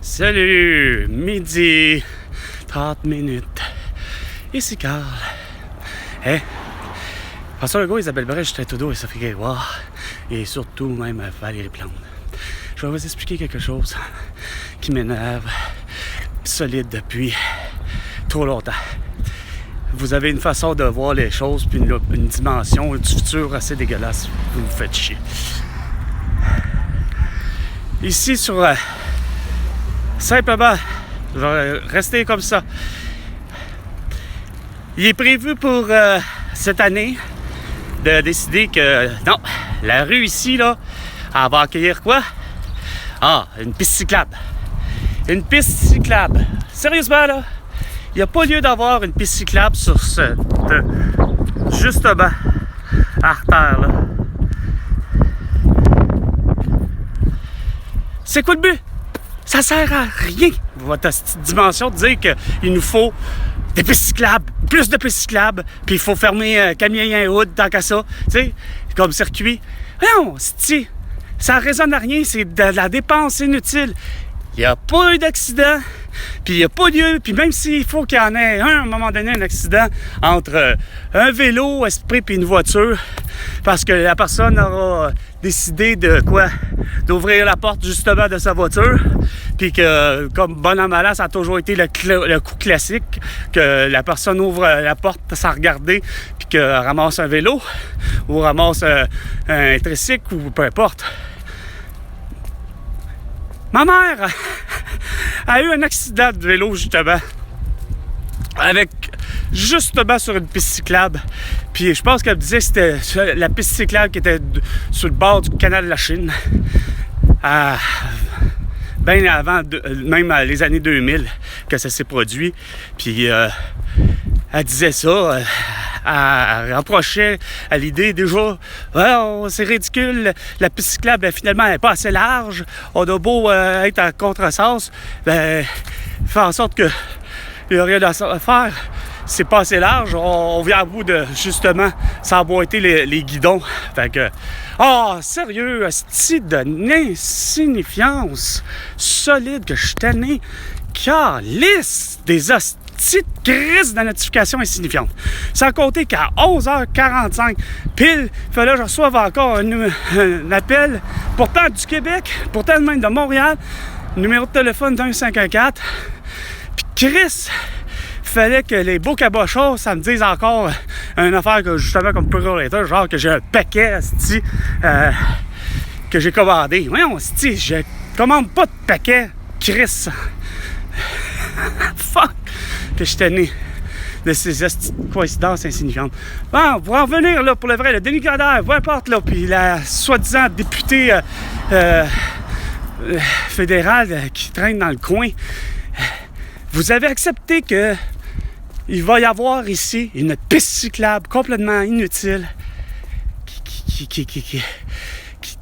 Salut, midi, 30 minutes. Ici Carl. François Legault, Isabelle Barrette, Justin Trudeau et Sophie Grégoire. Et surtout même Valérie Plante. Je vais vous expliquer quelque chose qui m'énerve solide depuis trop longtemps. Vous avez une façon de voir les choses puis une dimension du futur assez dégueulasse. Vous me faites chier. Ici sur... simplement, je vais rester comme ça. Il est prévu pour cette année de décider que non, la rue ici, là, elle va accueillir quoi? Ah, une piste cyclable. Une piste cyclable. Sérieusement, là, il n'y a pas lieu d'avoir une piste cyclable sur cette justement artère, là. C'est quoi le but? Ça sert à rien, votre dimension, de dire qu'il nous faut des pistes cyclables, plus de pistes cyclables, puis il faut fermer Camien-Hood tant qu'à ça, tu sais, comme circuit. Non, ça ne résonne à rien, c'est de la dépense inutile. Il n'y a pas eu d'accident, puis il n'y a pas lieu, puis même s'il faut qu'il y en ait à un moment donné, un accident entre un vélo, esprit, puis une voiture, parce que la personne aura décidé de quoi? D'ouvrir la porte justement de sa voiture, puis que, comme bon an mal an, ça a toujours été le coup classique, que la personne ouvre la porte sans regarder, puis qu'elle ramasse un vélo, ou ramasse un tricycle, ou peu importe. Ma mère a eu un accident de vélo, justement, justement sur une piste cyclable. Puis je pense qu'elle me disait que c'était la piste cyclable qui était sur le bord du canal de la Chine. Bien avant, même les années 2000, que ça s'est produit. Puis elle disait ça, elle reprochait à l'idée déjà, oh, c'est ridicule, la piste cyclable finalement elle n'est pas assez large, on a beau être à contresens, ben, faire en sorte que il n'y a rien à faire, c'est pas assez large, on vient à bout de justement s'emboîter les guidons. Fait que, sérieux, hostie de insignifiance solide que je suis tanné, calisse des hosties. Petite crise de notification insignifiante. Sans compter qu'à 11h45, pile, il fallait que je reçoive encore un appel, pourtant du Québec, pourtant même de Montréal, numéro de téléphone d'un 514. Puis Chris, il fallait que les beaux cabochons, ça me dise encore une affaire que justement comme Purolator, genre que j'ai un paquet, que j'ai commandé. Voyons, je commande pas de paquet, Chris. Fuck! Que je tenais de ces coïncidences insignifiantes. Bon, pour en venir, là, pour le vrai, le Denis Coderre, peu importe, là, puis la soi-disant députée fédérale qui traîne dans le coin, vous avez accepté que il va y avoir ici une piste cyclable complètement inutile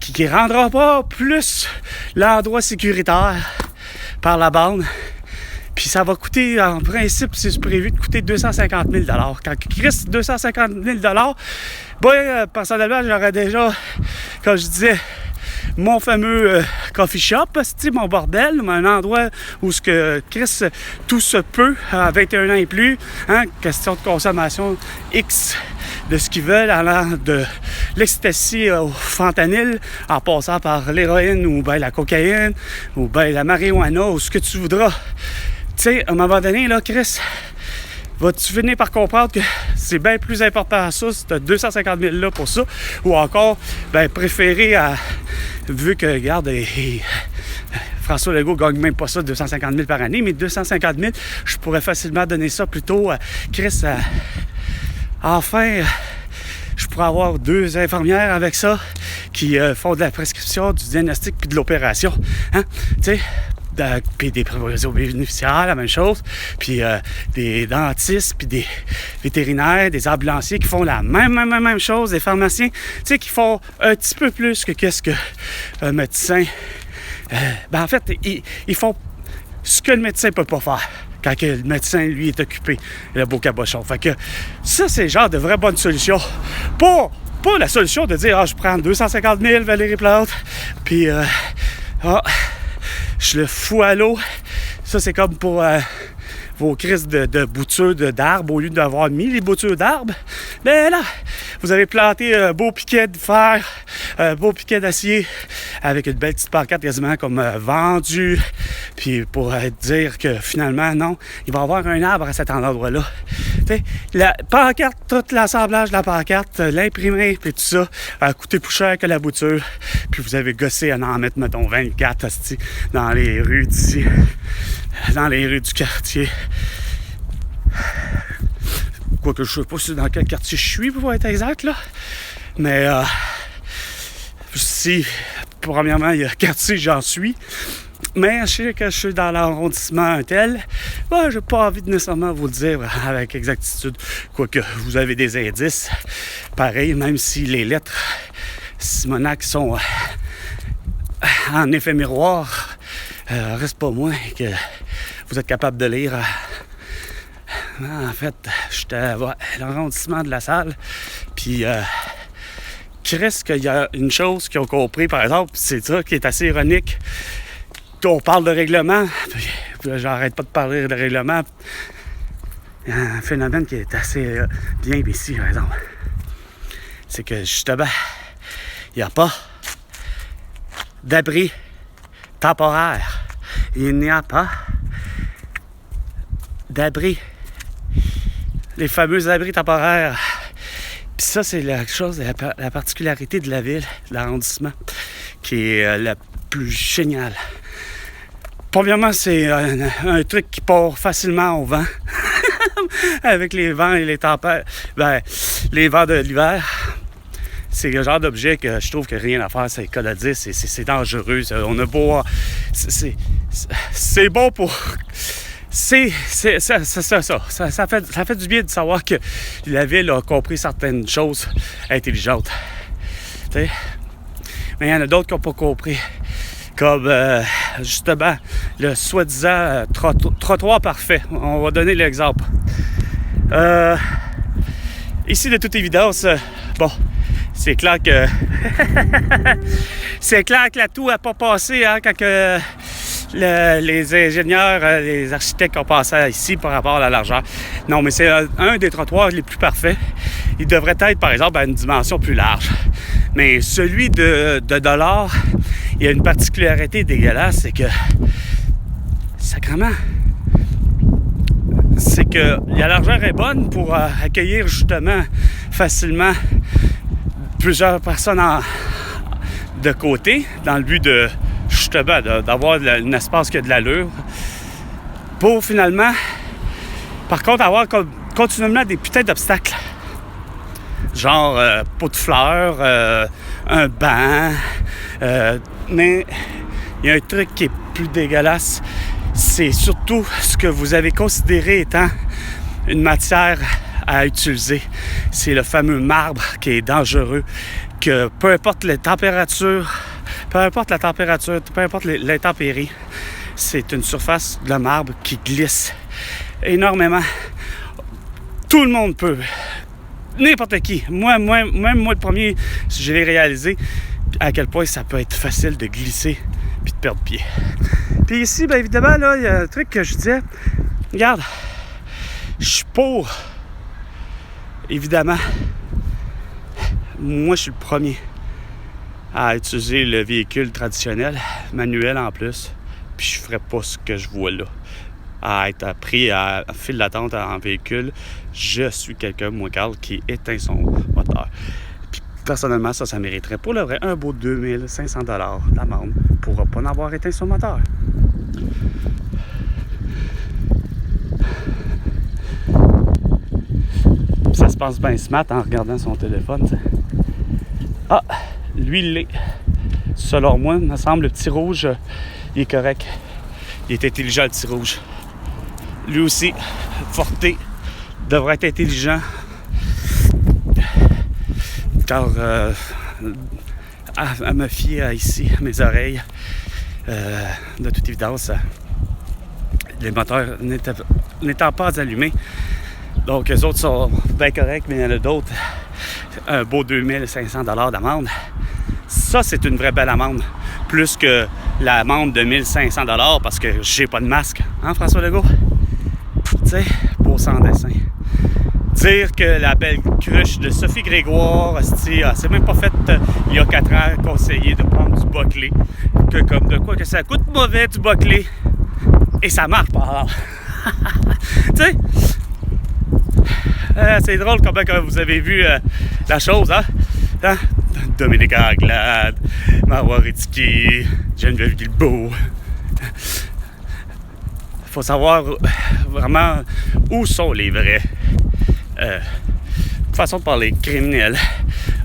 qui rendra pas plus l'endroit sécuritaire par la bande. Puis ça va coûter, en principe, c'est prévu de coûter 250 000 $. Quand Chris, 250 000 $, personnellement, j'aurais déjà, comme je disais, mon fameux coffee shop, mon bordel, un endroit où ce que Chris, tout se peut à 21 ans et plus, hein, question de consommation X de ce qu'ils veulent, allant de l'ecstasy au fentanyl, en passant par l'héroïne ou bien la cocaïne, ou bien la marijuana, ou ce que tu voudras. Tu sais, à un moment donné, là, Chris, vas-tu finir par comprendre que c'est bien plus important à ça, si tu as 250 000 là pour ça, ou encore, ben, préférer à, vu que, regarde, François Legault gagne même pas ça, 250 000 par année, mais 250 000, je pourrais facilement donner ça plutôt à Chris, enfin, je pourrais avoir 2 infirmières avec ça qui font de la prescription, du diagnostic puis de l'opération, hein, tu sais. Puis des préposés aux bénéficiaires, la même chose, puis des dentistes, puis des vétérinaires, des ambulanciers qui font la même chose, des pharmaciens, tu sais, qui font un petit peu plus que qu'est-ce qu'un médecin. En fait, ils font ce que le médecin peut pas faire quand le médecin, lui, est occupé, le beau cabochon. Fait que ça, c'est le genre de vraie bonne solution. Pas la solution de dire, je prends 250 000 Valérie Plante, puis je le fous à l'eau. Ça, c'est comme pour vos crises de boutures d'arbres. Au lieu d'avoir mis les boutures d'arbres, ben là, vous avez planté un beau piquet de fer, un beau piquet d'acier avec une belle petite pancarte quasiment comme vendu. Puis pour dire que finalement, non, il va y avoir un arbre à cet endroit-là. T'sais, la pancarte, tout l'assemblage de la pancarte, l'imprimer, puis tout ça, a coûté plus cher que la bouture. Puis vous avez gossé à en mettre, mettons, 24 hosties, dans les rues d'ici, dans les rues du quartier. Quoique je sais pas dans quel quartier je suis pour être exact, là. Mais si, premièrement, il y a quartier, j'en suis. Mais je sais que je suis dans l'arrondissement un tel. Ben, j'ai pas envie de nécessairement vous le dire avec exactitude. Quoique vous avez des indices. Pareil, même si les lettres Simonac sont en effet miroir, reste pas moins que vous êtes capable de lire. En fait, j'étais à l'arrondissement de la salle. Puis, Chris, qu'il y a une chose qu'ils ont compris, par exemple, c'est ça qui est assez ironique. On parle de règlement, puis là, j'arrête pas de parler de règlement. Il y a un phénomène qui est assez bien ici, par exemple. C'est que justement, il n'y a pas d'abri temporaire. Il n'y a pas d'abri. Les fameux abris temporaires. Puis ça, c'est la chose, la particularité de la ville, de l'arrondissement, qui est la plus géniale. Premièrement, c'est un truc qui part facilement au vent. Avec les vents et les tempêtes. Ben, les vents de l'hiver. C'est le genre d'objet que je trouve que rien à faire, c'est code à 10. C'est dangereux. On a beau. C'est bon pour. Ça fait du bien de savoir que la ville a compris certaines choses intelligentes. T'sais? Mais il y en a d'autres qui n'ont pas compris. Comme, justement, le soi-disant trottoir parfait. On va donner l'exemple. Ici, de toute évidence, bon, c'est clair que... c'est clair que la toux n'a pas passé hein, quand que les ingénieurs, les architectes ont passé ici par rapport à la largeur. Non, mais c'est un des trottoirs les plus parfaits. Il devrait être, par exemple, à une dimension plus large. Mais celui de Dollard, il y a une particularité dégueulasse, c'est que, sacrément, c'est que la largeur est bonne pour accueillir justement facilement plusieurs personnes de côté, dans le but de, justement, d'avoir un espace qui a de l'allure, pour finalement, par contre, avoir continuellement des putains d'obstacles. Genre pot de fleurs, un banc. Mais il y a un truc qui est plus dégueulasse. C'est surtout ce que vous avez considéré étant une matière à utiliser. C'est le fameux marbre qui est dangereux. Que peu importe les températures, peu importe l'intempérie, c'est une surface de marbre qui glisse énormément. Tout le monde peut. N'importe qui. Même moi le premier, je l'ai réalisé à quel point ça peut être facile de glisser puis de perdre pied. Puis ici, bien évidemment, là, il y a un truc que je disais. Regarde, je suis pour. Évidemment, moi, je suis le premier à utiliser le véhicule traditionnel, manuel en plus. Puis je ferais pas ce que je vois là. À être pris à file d'attente en véhicule, je suis quelqu'un, moi, Carl, qui éteint son moteur. Puis, personnellement, ça mériterait pour le vrai un beau 2500$ d'amende pour ne pas avoir éteint son moteur. Puis ça se passe bien smart en regardant son téléphone, t'sais. Ah, lui, il l'est. Selon moi, il me semble, le petit rouge, il est correct. Il est intelligent, le petit rouge. Lui aussi, Forté, devrait être intelligent. Car à me fier ici, à mes oreilles, de toute évidence, les moteurs n'étant pas allumés. Donc, les autres sont bien corrects, mais il y en a d'autres. Un beau 2500$ d'amende. Ça, c'est une vraie belle amende. Plus que l'amende de 1500 $ parce que j'ai pas de masque. Hein, François Legault? Tu sais, beau sans dessin. Dire que la belle cruche de Sophie Grégoire, c'est même pas fait il y a 4 ans, conseiller de prendre du bas-clé. Que comme de quoi que ça coûte mauvais du bas-clé. Et ça marche par là. Tu sais? C'est drôle comment vous avez vu la chose, hein? Dominique Anglade, Marois Risky, Geneviève Guilbeault. Il faut savoir vraiment où sont les vrais façons de parler criminels.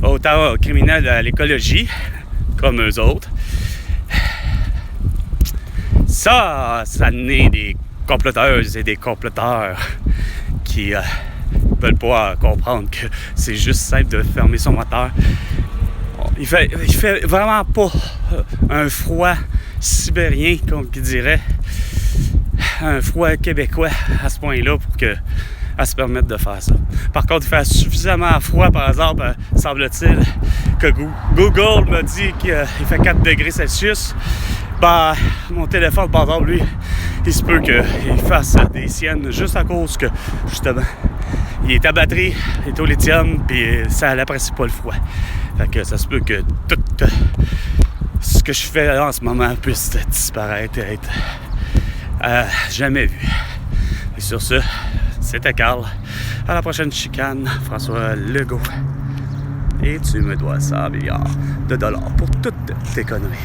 Autant criminels à l'écologie, comme eux autres. Ça naît des comploteuses et des comploteurs qui veulent pas comprendre que c'est juste simple de fermer son moteur. Il fait vraiment pas un froid sibérien, comme qui dirait, un froid québécois à ce point-là pour qu'elle se permette de faire ça. Par contre, il fait suffisamment froid, par exemple, semble-t-il, que Google m'a dit qu'il fait 4 degrés Celsius. Ben, mon téléphone, par exemple, lui, il se peut qu'il fasse des siennes juste à cause que, justement, il est à batterie, il est au lithium, puis ça n'apprécie pas le froid. Fait que ça se peut que tout ce que je fais là en ce moment puisse disparaître et être jamais vu. Et sur ce, c'était Carl. À la prochaine chicane, François Legault. Et tu me dois 100 milliards de dollars pour toutes tes conneries.